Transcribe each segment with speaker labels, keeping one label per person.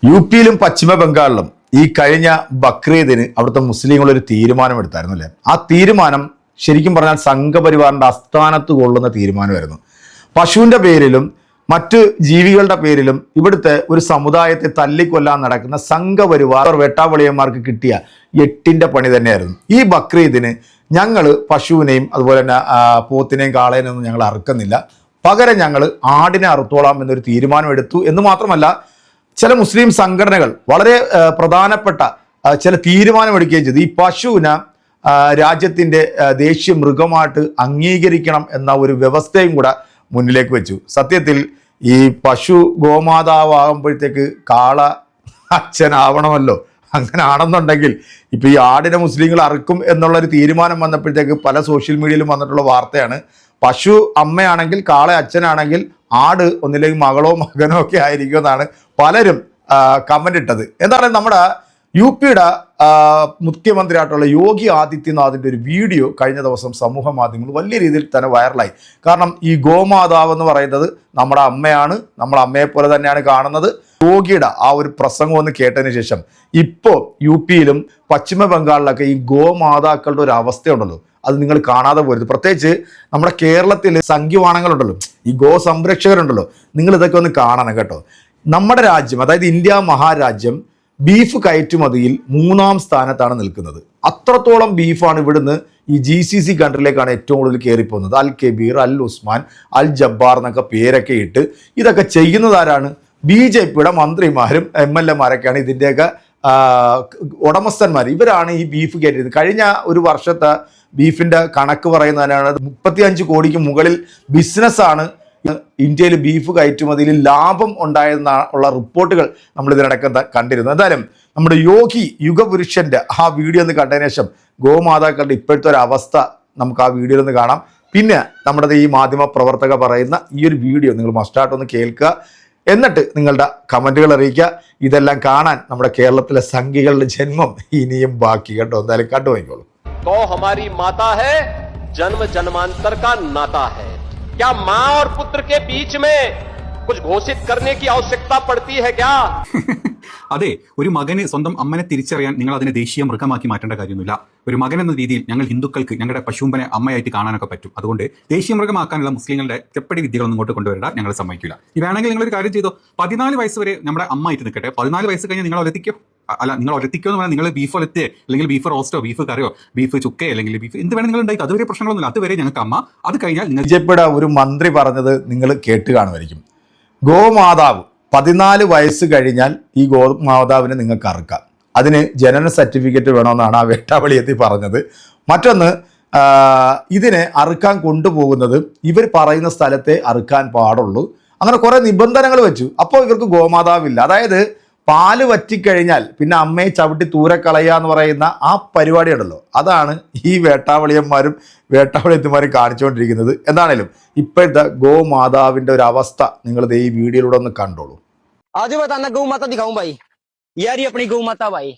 Speaker 1: യുപിയിലും പശ്ചിമ ബംഗാളിലും ഈ കഴിഞ്ഞ ബക്രീദിന് അവിടുത്തെ മുസ്ലിങ്ങൾ ഒരു തീരുമാനമെടുത്തായിരുന്നു അല്ലേ. ആ തീരുമാനം ശരിക്കും പറഞ്ഞാൽ സംഘപരിവാറിന്റെ അസ്ഥാനത്ത് കൊള്ളുന്ന തീരുമാനമായിരുന്നു. പശുവിന്റെ പേരിലും മറ്റ് ജീവികളുടെ പേരിലും ഇവിടുത്തെ ഒരു സമുദായത്തെ തല്ലിക്കൊല്ലാൻ നടക്കുന്ന സംഘപരിവാർ വെട്ടാവളിയന്മാർക്ക് കിട്ടിയ എട്ടിന്റെ പണി തന്നെയായിരുന്നു. ഈ ബക്രീദിന് ഞങ്ങൾ പശുവിനെയും അതുപോലെ തന്നെ പോത്തിനെയും കാളേനെയൊന്നും ഞങ്ങൾ അറുക്കുന്നില്ല, പകരം ഞങ്ങൾ ആടിനെ അറുത്തോളാം എന്നൊരു തീരുമാനം എടുത്തു എന്ന് മാത്രമല്ല, ചില മുസ്ലിം സംഘടനകൾ വളരെ പ്രധാനപ്പെട്ട ചില തീരുമാനമെടുക്കുകയും ചെയ്തു. ഈ പശുവിനെ രാജ്യത്തിൻ്റെ ദേശീയ മൃഗമായിട്ട് അംഗീകരിക്കണം എന്ന ഒരു വ്യവസ്ഥയും കൂടെ മുന്നിലേക്ക് വെച്ചു. സത്യത്തിൽ ഈ പശു ഗോമാതാവാകുമ്പോഴത്തേക്ക് കാള അച്ഛനാവണമല്ലോ. അങ്ങനെ ആണെന്നുണ്ടെങ്കിൽ ഇപ്പം ഈ ആടിനെ മുസ്ലിങ്ങൾ അറുക്കും എന്നുള്ളൊരു തീരുമാനം വന്നപ്പോഴത്തേക്ക് പല സോഷ്യൽ മീഡിയയിലും വന്നിട്ടുള്ള വാർത്തയാണ്, പശു അമ്മയാണെങ്കിൽ കാള അച്ഛനാണെങ്കിൽ ആട് ഒന്നില്ലെങ്കിൽ മകളോ മകനോ ഒക്കെ ആയിരിക്കും എന്നാണ് പലരും കമന്റ് ഇട്ടത്. എന്താണ് നമ്മുടെ യുപിയുടെ മുഖ്യമന്ത്രിയായിട്ടുള്ള യോഗി ആദിത്യനാഥിൻ്റെ ഒരു വീഡിയോ കഴിഞ്ഞ ദിവസം സമൂഹ മാധ്യമങ്ങൾ വലിയ രീതിയിൽ തന്നെ വൈറലായി. കാരണം ഈ ഗോമാതാവ് എന്ന് പറയുന്നത് നമ്മുടെ അമ്മയാണ്, നമ്മളെ അമ്മയെ പോലെ തന്നെയാണ് കാണുന്നത്. യോഗിയുടെ ആ ഒരു പ്രസംഗം ഒന്ന് കേട്ടതിന് ശേഷം ഇപ്പോൾ യുപിയിലും പശ്ചിമ ബംഗാളിലൊക്കെ ഈ ഗോമാതാക്കളുടെ ഒരു അവസ്ഥയുണ്ടല്ലോ, അത് നിങ്ങൾ കാണാതെ പോരുത്. പ്രത്യേകിച്ച് നമ്മുടെ കേരളത്തിൽ സംഖ്യവാണങ്ങളുണ്ടല്ലോ, ഈ ഗോ സംരക്ഷകരുണ്ടല്ലോ, നിങ്ങൾ ഇതൊക്കെ ഒന്ന് കാണണം കേട്ടോ. നമ്മുടെ രാജ്യം, അതായത് ഇന്ത്യ മഹാരാജ്യം, ബീഫ് കയറ്റുമതിയിൽ 3-ാം സ്ഥാനത്താണ് നിൽക്കുന്നത്. അത്രത്തോളം ബീഫാണ് ഇവിടുന്ന് ഈ GCC കൺട്രിയിലേക്കാണ് ഏറ്റവും കൂടുതൽ കയറിപ്പോകുന്നത്. അൽ കബീർ, അൽ ഉസ്മാൻ, അൽ ജബ്ബാർ എന്നൊക്കെ പേരൊക്കെ ഇട്ട് ഇതൊക്കെ ചെയ്യുന്നതാരാണ്? BJPയുടെ മന്ത്രിമാരും MLA-മാരൊക്കെയാണ് ഇതിൻ്റെയൊക്കെ ഉടമസ്ഥന്മാർ. ഇവരാണ് ഈ ബീഫ് കയറ്റിയത്. കഴിഞ്ഞ ഒരു വർഷത്തെ ബീഫിൻ്റെ കണക്ക് പറയുന്നതിനാണ് 35 കോടിക്ക് മുകളിൽ ബിസിനസ്സാണ് ഇന്ത്യയിൽ ബീഫ് കയറ്റുമതിയിൽ ലാഭം ഉണ്ടായെന്നുള്ള റിപ്പോർട്ടുകൾ നമ്മൾ ഇതിനിടയ്ക്ക് കണ്ടിരുന്നു. എന്തായാലും നമ്മുടെ യോഗി യുഗപുരുഷന്റെ ആ വീഡിയോ ഒന്ന് കണ്ടതിന് ശേഷം ഗോമാതാക്കളുടെ ഇപ്പോഴത്തെ ഒരു അവസ്ഥ നമുക്ക് ആ വീഡിയോയിൽ ഒന്ന് കാണാം. പിന്നെ നമ്മുടെ ഈ മാധ്യമ പ്രവർത്തക പറയുന്ന ഈ ഒരു വീഡിയോ നിങ്ങൾ മസ്റ്റായിട്ടൊന്ന് കേൾക്കുക, എന്നിട്ട് നിങ്ങളുടെ കമന്റുകൾ അറിയിക്കുക. ഇതെല്ലാം കാണാൻ നമ്മുടെ കേരളത്തിലെ സംഘികളുടെ ജന്മം ഇനിയും ബാക്കി കേട്ടോ. എന്തായാലും കണ്ടു നോക്കിക്കോളൂ.
Speaker 2: गौ हमारी माता है, जन्म जन्मांतर का नाता है। क्या माँ और पुत्र के बीच में कुछ घोषित करने की आवश्यकता पड़ती है क्या?
Speaker 3: അതെ, ഒരു മകന് സ്വന്തം അമ്മനെ തിരിച്ചറിയാൻ നിങ്ങൾ അതിനെ ദേശീയ മൃഗമാക്കി മാറ്റേണ്ട കാര്യമൊന്നുമില്ല. ഒരു മകൻ എന്ന രീതിയിൽ ഞങ്ങൾ ഹിന്ദുക്കൾക്ക് ഞങ്ങളുടെ പശുമ്പനെ അമ്മയായിട്ട് കാണാനൊക്കെ പറ്റും. അതുകൊണ്ട് ദേശീയ മൃഗമാക്കാനുള്ള മുസ്ലിങ്ങളുടെ ചെപ്പടി വിദ്യകളൊന്നും ഇങ്ങോട്ട് കൊണ്ടുവരേണ്ട, ഞങ്ങൾ സമ്മതിക്കില്ല. ഈ വേണമെങ്കിൽ നിങ്ങളൊരു കാര്യം ചെയ്തോ, 14 വയസ്സ് വരെ നമ്മുടെ അമ്മയായിട്ട് നിൽക്കട്ടെ. 14 വയസ്സ് കഴിഞ്ഞാൽ നിങ്ങൾ ഒലത്തിക്കോ. അല്ല, നിങ്ങൾ ഒലത്തിക്കോ എന്ന് പറഞ്ഞാൽ നിങ്ങൾ ബീഫ് ഒലത്തേ, അല്ലെങ്കിൽ ബീഫ് റോസ്റ്റോ, ബീഫ് കറിയോ, ബീഫ് ചുക്കയോ, അല്ലെങ്കിൽ ബീഫ് എന്ത് വേണം നിങ്ങൾ ഉണ്ടാക്കി, അതുവരെ പ്രശ്നങ്ങളൊന്നുമില്ല. അതുവരെ ഞങ്ങൾക്ക് അമ്മ. അത് കഴിഞ്ഞാൽ
Speaker 1: BJPയുടെ ഒരു മന്ത്രി പറഞ്ഞത് നിങ്ങൾ കേട്ട് കാണുമായിരിക്കും. ഗോമാതാവ് 14 വയസ്സ് കഴിഞ്ഞാൽ ഈ ഗോമാതാവിനെ നിങ്ങൾക്ക് അറുക്കാം, അതിന് ജനന സർട്ടിഫിക്കറ്റ് വേണമെന്നാണ് ആ വേട്ടാവളിയെത്തി പറഞ്ഞത്. മറ്റൊന്ന്, ഇതിനെ അറുക്കാൻ കൊണ്ടുപോകുന്നത് ഇവർ പറയുന്ന സ്ഥലത്തെ അറുക്കാൻ പാടുള്ളൂ. അങ്ങനെ കുറേ നിബന്ധനകൾ വെച്ചു. അപ്പോൾ ഇവർക്ക് ഗോമാതാവില്ല. അതായത് പാല് വറ്റിക്കഴിഞ്ഞാൽ പിന്നെ അമ്മയെ ചവിട്ടി ദൂരെ കളയുക എന്ന് പറയുന്ന ആ പരിപാടി ഉണ്ടല്ലോ, അതാണ് ഈ വേട്ടാവളിയന്മാരും വേട്ടാവളിയത്തിമാരും കാണിച്ചുകൊണ്ടിരിക്കുന്നത്. എന്താണേലും ഇപ്പോഴത്തെ ഗോമാതാവിന്റെ ഒരു അവസ്ഥ നിങ്ങൾ ഈ വീഡിയോയിലൂടെ ഒന്ന് കണ്ടോളൂ.
Speaker 4: आज बताना गौ माता दिखाऊं भाई, ये रही अपनी गौ माता भाई,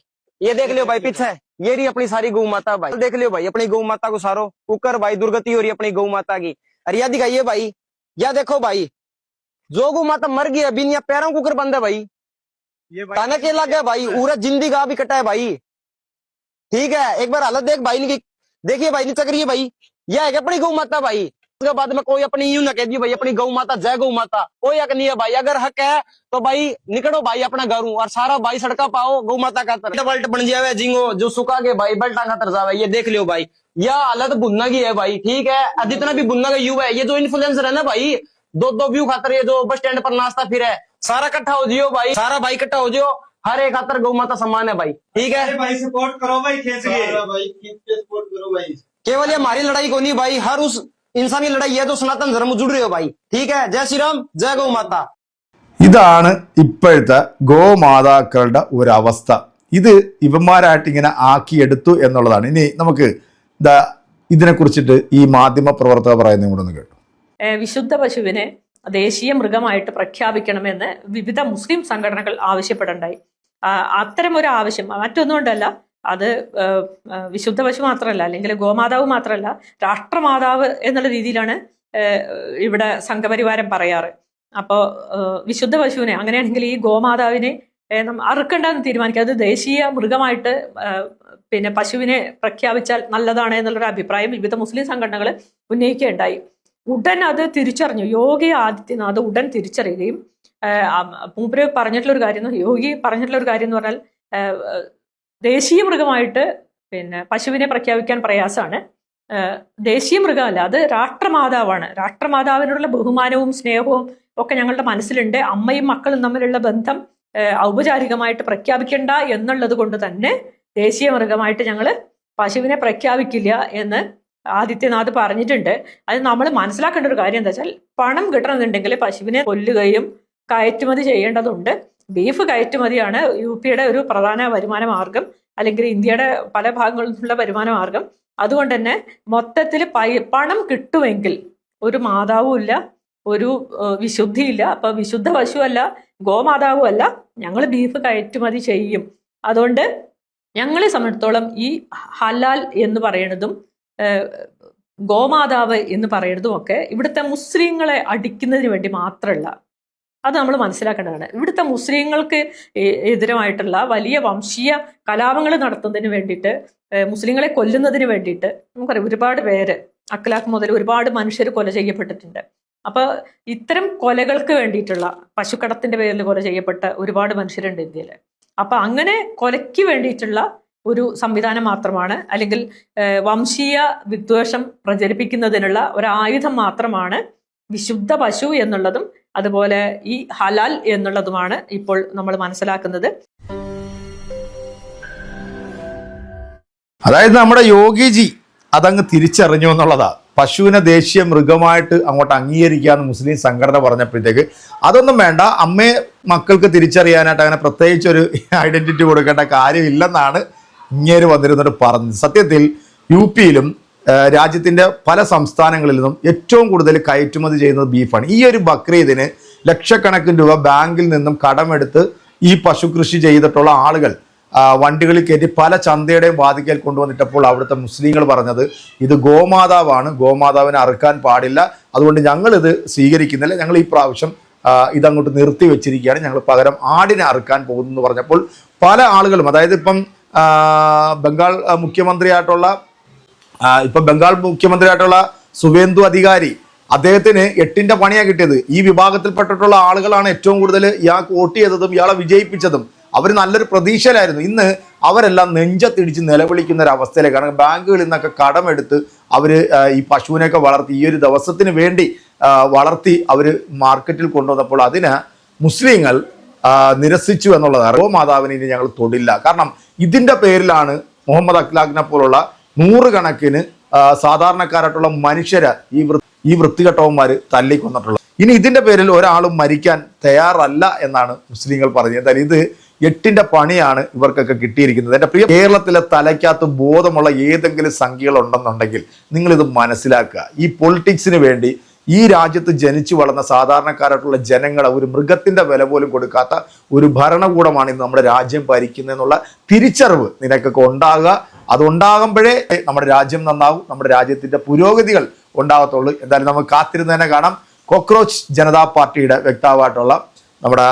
Speaker 4: ये देख लियो भाई पीछे, ये रही अपनी सारी गौ माता भाई, देख लियो भाई अपनी गौ माता को सारो कुकर भाई, दुर्गति हो रही अपनी गौ माता की। अरे या दिखाइए भाई, या देखो भाई, जो गौ माता मर गई अभी यहाँ पैरों कुकर बंद है भाई, ये ताना के लग गया भाई, पूरा जिंदगी का भी कटा है भाई। ठीक है, एक बार हालत देख भाई इनकी, देखिए भाई नीचे करिए भाई, यह है अपनी गौ माता भाई। उसके बाद में कोई अपनी यूं ना कह दी भाई अपनी गौ माता जय गौ माता, कोई हक नहीं है भाई। अगर हक है तो भाई निकलो भाई अपना घर और सारा भाई सड़का पाओ गौ माता का तर बल्ट बन जावे जिंगो जो सुखा के भाई बल्टा का तर जावे। ये देख लियो भाई, यह हालत बुन्ना की है भाई। ठीक है, जितना भी बुन्ना का युवा है, ये जो इन्फ्लुएंसर है ना भाई, 2-2 व्यू खातर ये जो बस स्टैंड पर नाश्ता फिर है, सारा इकट्ठा हो जियो भाई, सारा भाई इकट्ठा हो जियो, हर एक खातर गौ माता सम्मान है भाई। ठीक है
Speaker 5: भाई, सपोर्ट करो भाई, खींच के भाई, खींच के सपोर्ट करो भाई।
Speaker 4: केवल ये हमारी लड़ाई को नहीं भाई, हर उस इंसान की लड़ाई है जो सनातन धर्म जुड़ रहे हो भाई। ठीक है, जय श्री राम, जय गौ माता।
Speaker 1: ഇതാണ് ഇപ്പോഴത്തെ ഗോമാതാക്കളുടെ ഒരു അവസ്ഥ. ഇത് ഇവന്മാരായിട്ട് ഇങ്ങനെ ആക്കിയെടുത്തു എന്നുള്ളതാണ്. ഇനി നമുക്ക് ഇതിനെ കുറിച്ചിട്ട് ഈ മാധ്യമ പ്രവർത്തകർ പറയുന്നതും കൂടെ ഒന്ന് കേട്ടു.
Speaker 6: വിശുദ്ധ പശുവിനെ ദേശീയ മൃഗമായിട്ട് പ്രഖ്യാപിക്കണമെന്ന് വിവിധ മുസ്ലിം സംഘടനകൾ ആവശ്യപ്പെടുണ്ടായി. അത്തരം ഒരു ആവശ്യം മറ്റൊന്നുകൊണ്ടല്ല, അത് വിശുദ്ധ പശു മാത്രമല്ല, അല്ലെങ്കിൽ ഗോമാതാവ് മാത്രമല്ല, രാഷ്ട്രമാതാവ് എന്നുള്ള രീതിയിലാണ് ഇവിടെ സംഘപരിവാരം പറയാറ്. അപ്പോൾ വിശുദ്ധ പശുവിനെ, അങ്ങനെയാണെങ്കിൽ ഈ ഗോമാതാവിനെ അറുക്കണ്ടെന്ന് തീരുമാനിക്കുക. അത് ദേശീയ മൃഗമായിട്ട് പിന്നെ പശുവിനെ പ്രഖ്യാപിച്ചാൽ നല്ലതാണ് എന്നുള്ളൊരു അഭിപ്രായം വിവിധ മുസ്ലിം സംഘടനകൾ ഉന്നയിക്കുകയുണ്ടായി. ഉടൻ അത് തിരിച്ചറിഞ്ഞു. യോഗി ആദിത്യനാഥ് ഉടൻ തിരിച്ചറിയുകയും മൂപ്പര് പറഞ്ഞിട്ടുള്ളൊരു കാര്യം, യോഗി പറഞ്ഞിട്ടുള്ളൊരു കാര്യം എന്ന് പറഞ്ഞാൽ ദേശീയ മൃഗമായിട്ട് പിന്നെ പശുവിനെ പ്രഖ്യാപിക്കാൻ പ്രയാസമാണ്. ദേശീയ മൃഗമല്ല, അത് രാഷ്ട്രമാതാവാണ്. രാഷ്ട്രമാതാവിനോടുള്ള ബഹുമാനവും സ്നേഹവും ഒക്കെ ഞങ്ങളുടെ മനസ്സിലുണ്ട്. അമ്മയും മക്കളും തമ്മിലുള്ള ബന്ധം ഔപചാരികമായിട്ട് പ്രഖ്യാപിക്കേണ്ട എന്നുള്ളത് കൊണ്ട് തന്നെ ദേശീയ മൃഗമായിട്ട് ഞങ്ങൾ പശുവിനെ പ്രഖ്യാപിക്കില്ല എന്ന് ആദിത്യനാഥ് പറഞ്ഞിട്ടുണ്ട്. അത് നമ്മൾ മനസ്സിലാക്കേണ്ട ഒരു കാര്യം എന്താ വെച്ചാൽ, പണം കിട്ടണമെന്നുണ്ടെങ്കിൽ പശുവിനെ കൊല്ലുകയും കയറ്റുമതി ചെയ്യേണ്ടതുണ്ട്. ബീഫ് കയറ്റുമതിയാണ് UP-യുടെ ഒരു പ്രധാന വരുമാന മാർഗം, അല്ലെങ്കിൽ ഇന്ത്യയുടെ പല ഭാഗങ്ങളിൽ നിന്നുള്ള വരുമാന മാർഗം. അതുകൊണ്ട് തന്നെ മൊത്തത്തിൽ പണം കിട്ടുമെങ്കിൽ ഒരു മാതാവും ഇല്ല, ഒരു വിശുദ്ധിയില്ല. അപ്പൊ വിശുദ്ധ പശുവല്ല, ഗോമാതാവും അല്ല, ഞങ്ങൾ ബീഫ് കയറ്റുമതി ചെയ്യും. അതുകൊണ്ട് ഞങ്ങളെ സംബന്ധിച്ചിടത്തോളം ഈ ഹലാൽ എന്ന് പറയുന്നതും ഗോമാതാവ് എന്ന് പറയുന്നതും ഒക്കെ ഇവിടുത്തെ മുസ്ലിങ്ങളെ അടിക്കുന്നതിന് വേണ്ടി മാത്രമല്ല, അത് നമ്മൾ മനസ്സിലാക്കേണ്ടതാണ്. ഇവിടുത്തെ മുസ്ലിങ്ങൾക്ക് എതിരായിട്ടുള്ള വലിയ വംശീയ കലാപങ്ങൾ നടത്തുന്നതിന് വേണ്ടിയിട്ട്, മുസ്ലിങ്ങളെ കൊല്ലുന്നതിന് വേണ്ടിയിട്ട് നമുക്കറിയാം ഒരുപാട് പേര്, അഖ്ലാഖ് മുതൽ ഒരുപാട് മനുഷ്യർ കൊല ചെയ്യപ്പെട്ടിട്ടുണ്ട്. അപ്പൊ ഇത്തരം കൊലകൾക്ക് വേണ്ടിയിട്ടുള്ള, പശുക്കടത്തിന്റെ പേരിൽ കൊല ചെയ്യപ്പെട്ട ഒരുപാട് മനുഷ്യരുണ്ട് ഇന്ത്യയിൽ. അപ്പൊ അങ്ങനെ കൊലയ്ക്ക് വേണ്ടിയിട്ടുള്ള ഒരു സംവിധാനം മാത്രമാണ്, അല്ലെങ്കിൽ വംശീയ വിദ്വേഷം പ്രചരിപ്പിക്കുന്നതിനുള്ള ഒരു ആയുധം മാത്രമാണ് വിശുദ്ധ പശു എന്നുള്ളതും അതുപോലെ ഈ ഹലാൽ എന്നുള്ളതുമാണ് ഇപ്പോൾ നമ്മൾ മനസ്സിലാക്കുന്നത്.
Speaker 1: അതായത് നമ്മുടെ യോഗിജി അതങ്ങ് തിരിച്ചറിഞ്ഞു എന്നുള്ളതാ. പശുവിനെ ദേശീയ മൃഗമായിട്ട് അങ്ങോട്ട് അംഗീകരിക്കാന്ന് മുസ്ലിം സംഘടന പറഞ്ഞപ്പോഴത്തേക്ക് അതൊന്നും വേണ്ട, അമ്മയെ മക്കൾക്ക് തിരിച്ചറിയാനായിട്ട് അങ്ങനെ പ്രത്യേകിച്ച് ഒരു ഐഡന്റിറ്റി കൊടുക്കേണ്ട കാര്യമില്ലെന്നാണ് ഇങ്ങേര് വന്നിരുന്നിട്ട് പറഞ്ഞത്. സത്യത്തിൽ UP-യിലും രാജ്യത്തിന്റെ പല സംസ്ഥാനങ്ങളിൽ നിന്നും ഏറ്റവും കൂടുതൽ കയറ്റുമതി ചെയ്യുന്നത് ബീഫാണ്. ഈ ഒരു ബക്രീദിന് ലക്ഷക്കണക്കിന് രൂപ ബാങ്കിൽ നിന്നും കടമെടുത്ത് ഈ പശു കൃഷി ചെയ്തിട്ടുള്ള ആളുകൾ വണ്ടികളിൽ കയറ്റി പല ചന്തയുടെയും വാതിക്കൽ കൊണ്ടുവന്നിട്ടപ്പോൾ അവിടുത്തെ മുസ്ലിങ്ങൾ പറഞ്ഞത് ഇത് ഗോമാതാവാണ്, ഗോമാതാവിനെ അറുക്കാൻ പാടില്ല, അതുകൊണ്ട് ഞങ്ങൾ ഇത് സ്വീകരിക്കുന്നില്ല, ഞങ്ങൾ ഈ പ്രാവശ്യം ഇതങ്ങോട്ട് നിർത്തി വെച്ചിരിക്കുകയാണ്, ഞങ്ങൾ പകരം ആടിനെ അറുക്കാൻ പോകുന്നു എന്ന് പറഞ്ഞപ്പോൾ പല ആളുകളും, അതായത് ഇപ്പം ബംഗാൾ മുഖ്യമന്ത്രിയായിട്ടുള്ള സുവേന്ദു അധികാരി, അദ്ദേഹത്തിന് 8ന്റെ പണിയാണ് കിട്ടിയത്. ഈ വിഭാഗത്തിൽപ്പെട്ടിട്ടുള്ള ആളുകളാണ് ഏറ്റവും കൂടുതൽ ഇയാൾക്ക് വോട്ട് ചെയ്തതും ഇയാളെ വിജയിപ്പിച്ചതും. അവർ നല്ലൊരു പ്രതീക്ഷയിലായിരുന്നു. ഇന്ന് അവരെല്ലാം നെഞ്ചത്തിടിച്ച് നിലവിളിക്കുന്ന ഒരു അവസ്ഥയിലേക്കാണ്. ബാങ്കുകളിൽ നിന്നൊക്കെ കടമെടുത്ത് അവർ ഈ പശുവിനെയൊക്കെ വളർത്തി ഈ ഒരു ദിവസത്തിന് വേണ്ടി വളർത്തി അവർ മാർക്കറ്റിൽ കൊണ്ടുവന്നപ്പോൾ അതിന് മുസ്ലിങ്ങൾ നിരസിച്ചു എന്നുള്ളതാണ്. ഗോമാതാവിനെ ഇനി ഞങ്ങൾ തൊടില്ല. കാരണം ഇതിന്റെ പേരിലാണ് മുഹമ്മദ് അഖ്ലാഖിനെ പോലുള്ള 100 കണക്കിന് സാധാരണക്കാരായിട്ടുള്ള മനുഷ്യരെ ഈ വൃത്തികെട്ടവന്മാർ തല്ലിക്കൊന്നിട്ടുള്ളത്. ഇനി ഇതിന്റെ പേരിൽ ഒരാളും മരിക്കാൻ തയ്യാറല്ല എന്നാണ് മുസ്ലിങ്ങൾ പറഞ്ഞത്. എന്തായാലും ഇത് 8ന്റെ പണിയാണ് ഇവർക്കൊക്കെ കിട്ടിയിരിക്കുന്നത്. എൻ്റെ പ്രിയ, കേരളത്തിലെ തലയ്ക്കകത്ത് ബോധമുള്ള ഏതെങ്കിലും സംഖ്യകളുണ്ടെന്നുണ്ടെങ്കിൽ നിങ്ങളിത് മനസ്സിലാക്കുക. ഈ പൊളിറ്റിക്സിന് വേണ്ടി ഈ രാജ്യത്ത് ജനിച്ചു വളർന്ന സാധാരണക്കാരായിട്ടുള്ള ജനങ്ങളെ ഒരു മൃഗത്തിന്റെ വില പോലും കൊടുക്കാത്ത ഒരു ഭരണകൂടമാണ് ഇന്ന് നമ്മുടെ രാജ്യം ഭരിക്കുന്നതെന്നുള്ള തിരിച്ചറിവ് നിനക്കൊക്കെ ഉണ്ടാകുക. അതുണ്ടാകുമ്പോഴേ നമ്മുടെ രാജ്യം നന്നാവും, നമ്മുടെ രാജ്യത്തിന്റെ പുരോഗതികൾ ഉണ്ടാകത്തുള്ളൂ. എന്തായാലും നമുക്ക് കാത്തിരുന്ന് തന്നെ കാണാം. കോക്രോച്ച് ജനതാ പാർട്ടിയുടെ വക്താവായിട്ടുള്ള നമ്മുടെ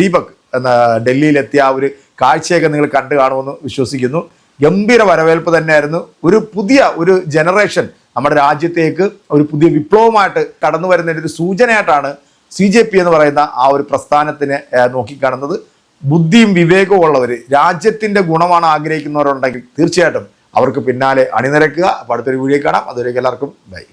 Speaker 1: ദീപക് എന്ന ഡൽഹിയിലെത്തിയ ആ ഒരു കാഴ്ചയൊക്കെ നിങ്ങൾ കണ്ടു കാണുമെന്ന് വിശ്വസിക്കുന്നു. ഗംഭീര വരവേൽപ്പ് തന്നെയായിരുന്നു. ഒരു പുതിയ ഒരു ജനറേഷൻ നമ്മുടെ രാജ്യത്തേക്ക് ഒരു പുതിയ വിപ്ലവമായിട്ട് കടന്നു വരുന്നതിൻ്റെ ഒരു സൂചനയായിട്ടാണ് CJP എന്ന് പറയുന്ന ആ ഒരു പ്രസ്ഥാനത്തിനെ നോക്കിക്കാണുന്നത്. ബുദ്ധിയും വിവേകവും ഉള്ളവർ, രാജ്യത്തിന്റെ ഗുണമാണ് ആഗ്രഹിക്കുന്നവരുണ്ടെങ്കിൽ തീർച്ചയായിട്ടും അവർക്ക് പിന്നാലെ അണിനിരക്കുക. അപ്പോൾ അടുത്തൊരു വീഡിയോ കാണാം. അതുവരേക്കും എല്ലാവർക്കും ബൈ.